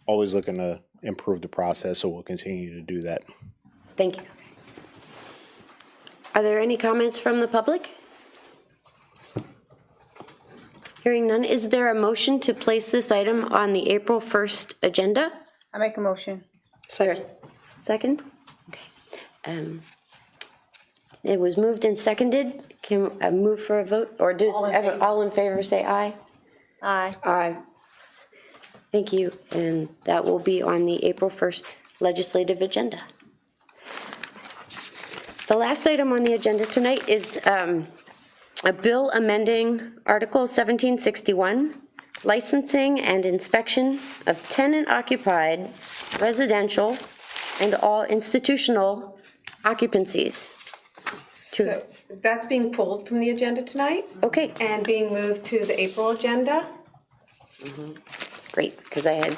always looking to improve the process. So we'll continue to do that. Thank you. Are there any comments from the public? Hearing none, is there a motion to place this item on the April 1st agenda? I make a motion. Second? Okay. It was moved and seconded. Can I move for a vote? Or does all in favor say aye? Aye. Aye. Thank you. And that will be on the April 1st legislative agenda. The last item on the agenda tonight is a bill amending Article 1761, licensing and inspection of tenant-occupied residential and all institutional occupancies. So that's being pulled from the agenda tonight Okay, and being moved to the April agenda. great, because I had,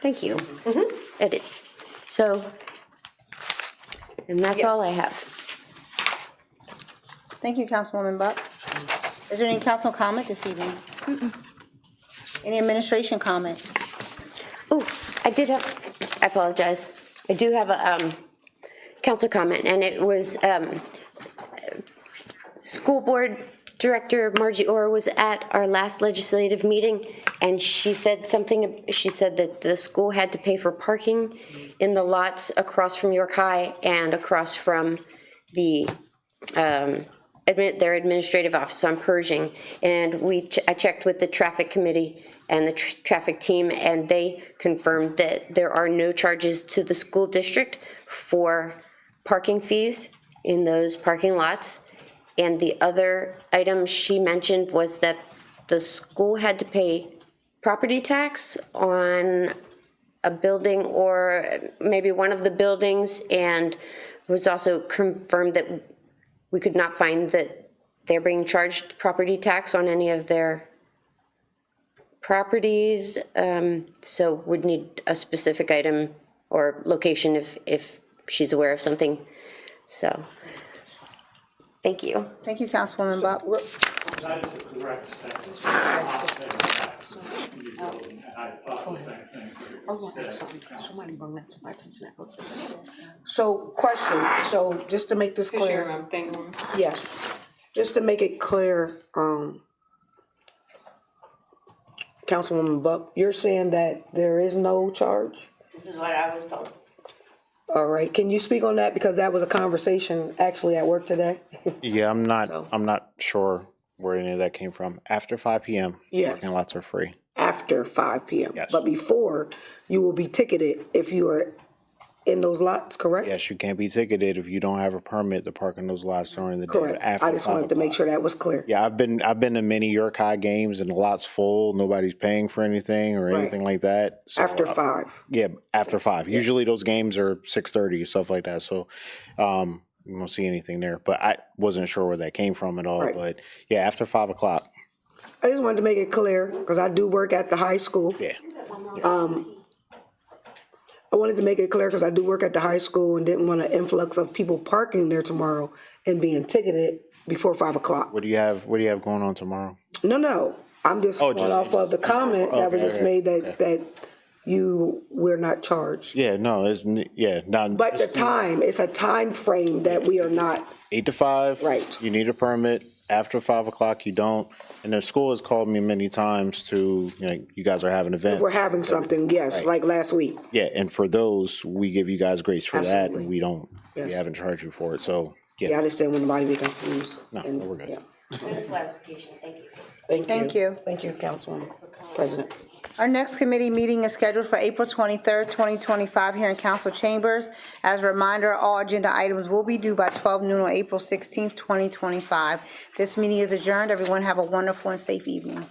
thank you, edits. So, and that's all I have. Thank you, Councilwoman Buck. Is there any council comment this evening? Any administration comment? Oh, I apologize. I do have a council comment, and it was School Board Director Margie Orr was at our last legislative meeting, and she said that the school had to pay for parking in the lots across from York High and across from the their administrative office on Pershing. And I checked with the traffic committee and the traffic team, and they confirmed that there are no charges to the school district for parking fees in those parking lots. And the other item she mentioned was that the school had to pay property tax on a building or maybe one of the buildings, and it was also confirmed that we could not find that they're being charged property tax on any of their properties. So would need a specific item or location if she's aware of something. So, thank you. Thank you, Councilwoman Buck. That is the correct statement. I thought the same thing. So, question, so just to make this clear, yes, just to make it clear, Councilwoman Buck, you're saying that there is no charge? This is what I was told. All right, can you speak on that, because that was a conversation actually at work today? Yeah, I'm not sure where any of that came from. After 5 p.m., Yes. parking lots are free. After 5 p.m. Yes. But before, you will be ticketed if you are in those lots, correct? Yes, you can't be ticketed if you don't have a permit to park in those lots during the day. Correct. After I just 5 wanted to make o'clock. sure that was clear. Yeah, I've been to many York High games and the lot's full. Nobody's paying for anything or Right. anything like that. So, After 5. Yeah, after 5. Usually those games are 6:30, stuff like that. So you won't see anything there. But I wasn't sure where that came from at all. Right. But yeah, after 5 o'clock. I just wanted to make it clear, because I do work at the high school. Yeah. I wanted to make it clear because I do work at the high school and didn't want an influx of people parking there tomorrow and being ticketed before 5 o'clock. What do you have going on tomorrow? No, I'm just Oh, going just- off of the comment that was Okay, just okay, made that we're not charged. Yeah, no, not. But the time, it's a time frame that we are not, 8 to 5. Right. You need a permit. After 5 o'clock, you don't. And the school has called me many times to, you guys are having events. we're having something, yes, Right. like last week. Yeah, and for those, we give you guys grace for that, Absolutely. and we Yes. haven't charged you for it, so, Yeah, I yeah. just didn't want anybody to be confused. No, And, we're good. yeah. Clarification, thank you. Thank you. Thank you. Thank you, Councilwoman President. Our next committee meeting is scheduled for April 23rd, 2025, here in council chambers. As a reminder, all agenda items will be due by 12 noon on April 16th, 2025. This meeting is adjourned. Everyone have a wonderful and safe evening.